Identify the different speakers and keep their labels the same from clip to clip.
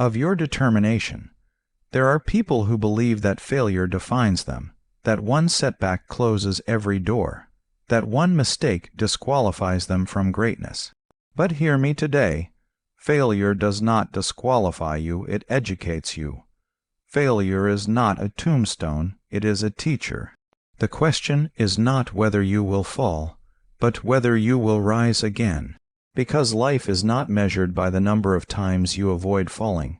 Speaker 1: of your determination. There are people who believe that failure defines them, that one setback closes every door, that one mistake disqualifies them from greatness. But hear me today. Failure does not disqualify you, it educates you. Failure is not a tombstone, it is a teacher. The question is not whether you will fall, but whether you will rise again. Because life is not measured by the number of times you avoid falling.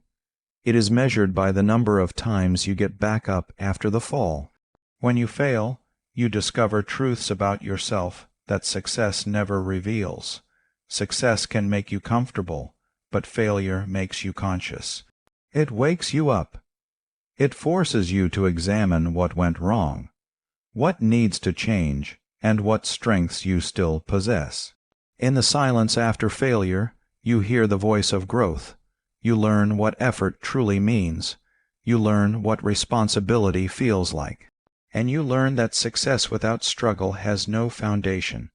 Speaker 1: It is measured by the number of times you get back up after the fall. When you fail, you discover truths about yourself that success never reveals. Success can make you comfortable, but failure makes you conscious. It wakes you up. It forces you to examine what went wrong, what needs to change, and what strengths you still possess. In the silence after failure, you hear the voice of growth. You learn what effort truly means. You learn what responsibility feels like. And you learn that success without struggle has no foundation.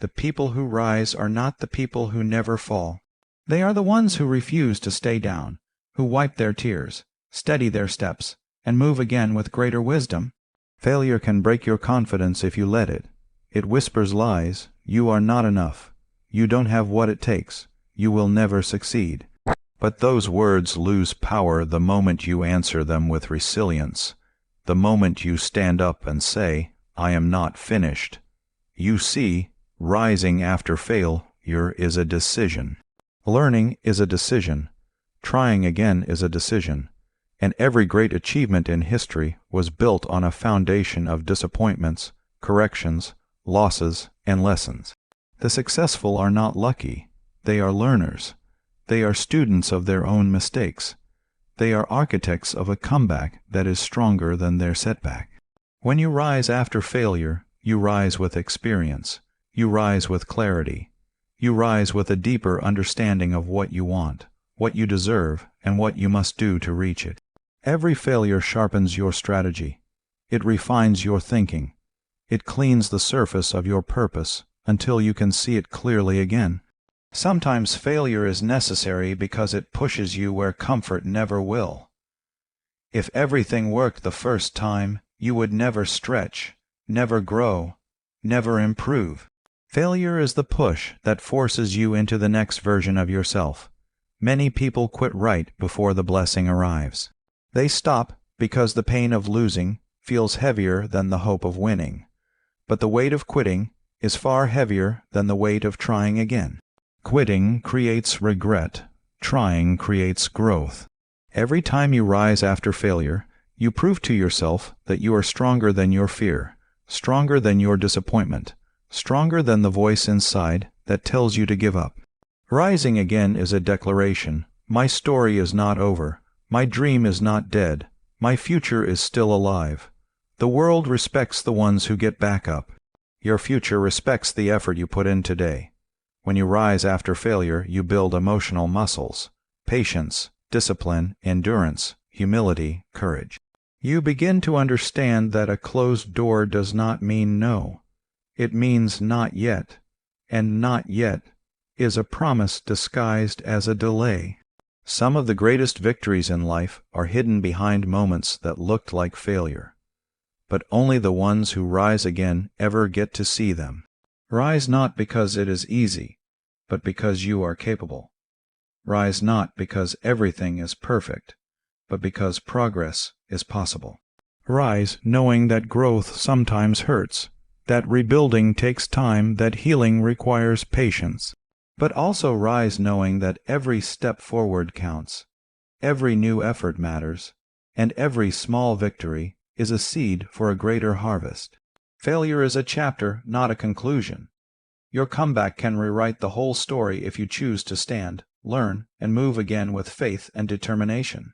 Speaker 1: The people who rise are not the people who never fall. They are the ones who refuse to stay down, who wipe their tears, steady their steps, and move again with greater wisdom. Failure can break your confidence if you let it. It whispers lies. You are not enough. You don't have what it takes. You will never succeed. But those words lose power the moment you answer them with resilience. The moment you stand up and say, I am not finished. You see, rising after failure is a decision. Learning is a decision. Trying again is a decision. And every great achievement in history was built on a foundation of disappointments, corrections, losses, and lessons. The successful are not lucky. They are learners. They are students of their own mistakes. They are architects of a comeback that is stronger than their setback. When you rise after failure, you rise with experience. You rise with clarity. You rise with a deeper understanding of what you want, what you deserve, and what you must do to reach it. Every failure sharpens your strategy. It refines your thinking. It cleans the surface of your purpose until you can see it clearly again. Sometimes failure is necessary because it pushes you where comfort never will. If everything worked the first time, you would never stretch, never grow, never improve. Failure is the push that forces you into the next version of yourself. Many people quit right before the blessing arrives. They stop because the pain of losing feels heavier than the hope of winning. But the weight of quitting is far heavier than the weight of trying again. Quitting creates regret. Trying creates growth. Every time you rise after failure, you prove to yourself that you are stronger than your fear, stronger than your disappointment, stronger than the voice inside that tells you to give up. Rising again is a declaration. My story is not over. My dream is not dead. My future is still alive. The world respects the ones who get back up. Your future respects the effort you put in today. When you rise after failure, you build emotional muscles, patience, discipline, endurance, humility, courage. You begin to understand that a closed door does not mean no. It means not yet, and not yet is a promise disguised as a delay. Some of the greatest victories in life are hidden behind moments that looked like failure. But only the ones who rise again ever get to see them. Rise not because it is easy, but because you are capable. Rise not because everything is perfect, but because progress is possible. Rise knowing that growth sometimes hurts, that rebuilding takes time, that healing requires patience. But also rise knowing that every step forward counts, every new effort matters, and every small victory is a seed for a greater harvest. Failure is a chapter, not a conclusion. Your comeback can rewrite the whole story if you choose to stand, learn, and move again with faith and determination.